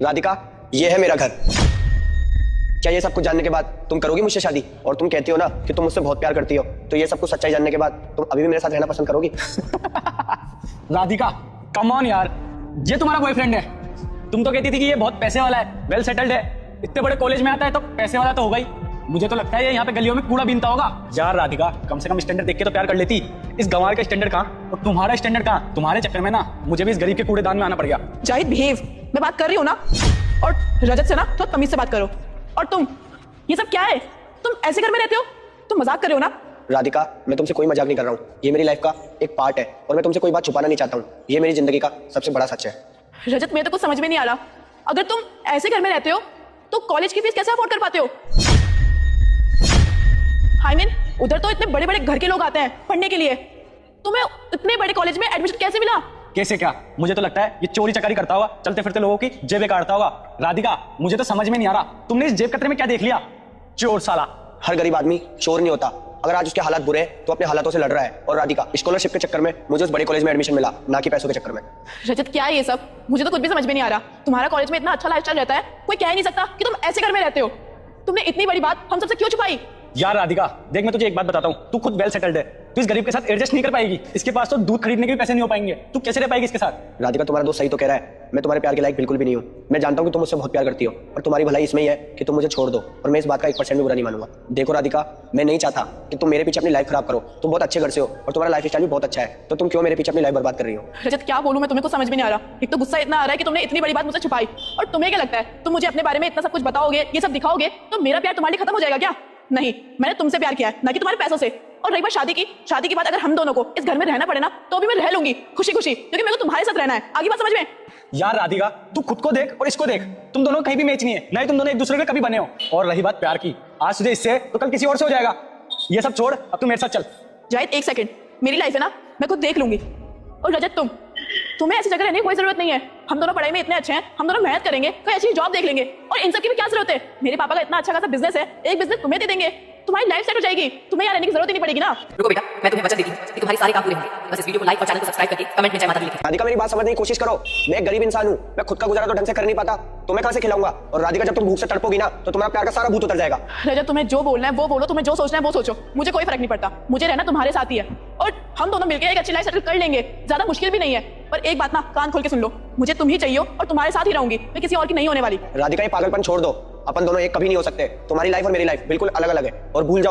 राधिका, ये है मेरा घर। क्या ये सब कुछ जानने के बाद तुम करोगी मुझसे शादी? और तुम कहती हो ना कि तुम मुझसे बहुत प्यार करती हो, तो ये सब कुछ सच्चाई जानने के बाद तुम अभी भी मेरे साथ रहना पसंद करोगी? राधिका, कम ऑन यार, ये तुम्हारा बॉयफ्रेंड है। तुम तो कहती थी कि ये बहुत पैसे वाला है, वेल सेटल्ड है, इतने बड़े कॉलेज में आता है, तो पैसे वाला तो होगा ही। मुझे तो लगता है ये यहाँ पे गलियों में कूड़ा बीनता होगा। यार राधिका, कम से कम स्टैंडर्ड देख के तो प्यार कर लेती। इस गंवार का स्टैंडर्ड कहाँ और तुम्हारा स्टैंडर्ड कहाँ? तुम्हारे चक्कर में ना मुझे भी इस गरीब के कूड़ेदान में आना पड़ गया। जाहिद बिहेव, मैं बात कर रही हूँ ना। और रजत से ना तो तमीज से बात करो। और तुम, ये सब क्या है? तुम ऐसे घर में रहते हो? तुम मजाक कर रहे हो ना? राधिका, मैं तुमसे कोई मजाक नहीं कर रहा हूँ। ये मेरी लाइफ का एक पार्ट है और मैं तुमसे कोई बात छुपाना नहीं चाहता हूँ। ये मेरी जिंदगी का सबसे बड़ा सच है। रजत, मेरे तो कुछ समझ में नहीं आ रहा। अगर तुम ऐसे घर में रहते हो तो कॉलेज की फीस कैसे अफोर्ड कर पाते हो? आई मीन, उधर तो इतने बड़े बड़े घर के लोग आते हैं पढ़ने के लिए, तुम्हें इतने बड़े कॉलेज में एडमिशन कैसे मिला? कैसे क्या? मुझे तो लगता है ये चोरी चकारी करता होगा, चलते फिरते लोगों की जेबें काटता होगा। राधिका, मुझे तो समझ में नहीं आ रहा, तुमने इस जेब कतरे में क्या देख लिया? चोर साला। हर गरीब आदमी चोर नहीं होता। अगर आज उसके हालात बुरे हैं तो अपने हालातों से लड़ रहा है। और राधिका, स्कॉलरशिप के चक्कर में मुझे उस बड़े कॉलेज में एडमिशन मिला, ना कि पैसों के चक्कर में। रजत, क्या है ये सब? मुझे तो कुछ भी समझ में नहीं आ रहा। तुम्हारा कॉलेज में इतना अच्छा लाइफस्टाइल रहता है, कोई कह ही नहीं सकता कि तुम ऐसे घर में रहते हो। तुमने इतनी बड़ी बात हम सबसे क्यों छुपाई? यार राधिका, देख मैं तुझे एक बात बताता हूँ, तू खुद वेल सेटल्ड है, तू इस गरीब के साथ एडजस्ट नहीं कर पाएगी। इसके पास तो दूध खरीदने के भी पैसे नहीं हो पाएंगे, तू कैसे रह पाएगी इसके साथ? राधिका, तुम्हारा दोस्त सही तो कह रहा है। मैं तुम्हारे प्यार के लायक बिल्कुल भी नहीं हूँ। मैं जानता हूँ कि तुम मुझसे बहुत प्यार करती हो और तुम्हारी भलाई इसमें ही है कि तुम मुझे छोड़ दो, और मैं इस बात का 1% भी बुरा नहीं मानूंगा। देखो राधिका, मैं नहीं चाहता कि तुम मेरे पीछे अपनी लाइफ खराब करो। तुम बहुत अच्छे घर से हो और तुम्हारा लाइफ स्टाइल भी बहुत अच्छा है, तो तुम क्यों मेरे पीछे अपनी लाइफ बर्बाद कर रही हो? रजत, क्या बोलूं मैं तुम्हें, कुछ समझ में नहीं आ रहा। एक तो गुस्सा इतना आ रहा है कि तुमने इतनी बड़ी बात मुझसे छुपाई, और तुम्हें क्या लगता है तुम मुझे अपने बारे में इतना सब कुछ बताओगे, ये सब दिखाओगे तो मेरा प्यार तुम्हारे लिए खत्म हो जाएगा क्या? नहीं, मैंने तुमसे प्यार किया है, ना कि तुम्हारे पैसों से। और रही बात शादी की बात, अगर हम दोनों को इस घर में रहना पड़े ना तो भी मैं रह लूंगी खुशी खुशी, क्योंकि मेरे को तुम्हारे साथ रहना है। आगे बात समझ में? यार राधिका, तू खुद को देख और इसको देख, तुम दोनों कहीं भी मैच नहीं है, नहीं तुम दोनों एक दूसरे के कभी बने हो। और रही बात प्यार की, आज तुझे इससे तो कल किसी और से हो जाएगा। ये सब छोड़, अब तू मेरे साथ चल। जाहिद, एक सेकंड, मेरी लाइफ है ना, मैं खुद देख लूंगी। और रजत, तुम्हें ऐसी जगह रहने की कोई जरूरत नहीं है। हम दोनों पढ़ाई में इतने अच्छे हैं, हम दोनों मेहनत करेंगे, कोई अच्छी जॉब देख लेंगे। और इन सब की भी क्या जरूरत है? मेरे पापा का इतना अच्छा खासा बिजनेस है, एक बिजनेस तुम्हें दे देंगे, तुम्हारी लाइफ सेट हो जाएगी, तुम्हें यहाँ रहने की जरूरत ही नहीं पड़ेगी ना। रुको बेटा, मैं तुम्हें वचन देती हूँ कि तुम्हारे सारे काम पूरे होंगे। बस इस वीडियो को लाइक और चैनल को सब्सक्राइब करके कमेंट में जय माता दी लिखें। राधिका, मेरी बात समझने की कोशिश करो। मैं एक गरीब इंसान हूँ, मैं खुद का गुजारा तो ढंग से कर नहीं पाता, तो मैं कहाँ से खिलाऊंगा? और राधिका, जब तुम भूख से तड़पोगी ना तो तुम्हारा प्यार का सारा भूत उतर जाएगा। रजत, तुम्हें जो बोलना है वो बोलो, तुम्हें जो सोचना है वो सोचो, मुझे कोई फर्क नहीं पड़ता। मुझे रहना तुम्हारे साथ ही है, और हम दोनों मिलकर एक अच्छी लाइफ सेटल कर लेंगे। ज्यादा मुश्किल भी नहीं है। पर एक बात ना, कान खोल के सुन लो, मुझे तुम ही चाहिए और तुम्हारे साथ ही रहूंगी, मैं किसी और की नहीं होने वाली। राधिका, ये पागलपन छोड़ दो। अपन दोनों एक कभी नहीं हो सकते। तुम्हारी लाइफ और मेरी लाइफ बिल्कुल अलग अलग है, और भूल जाओ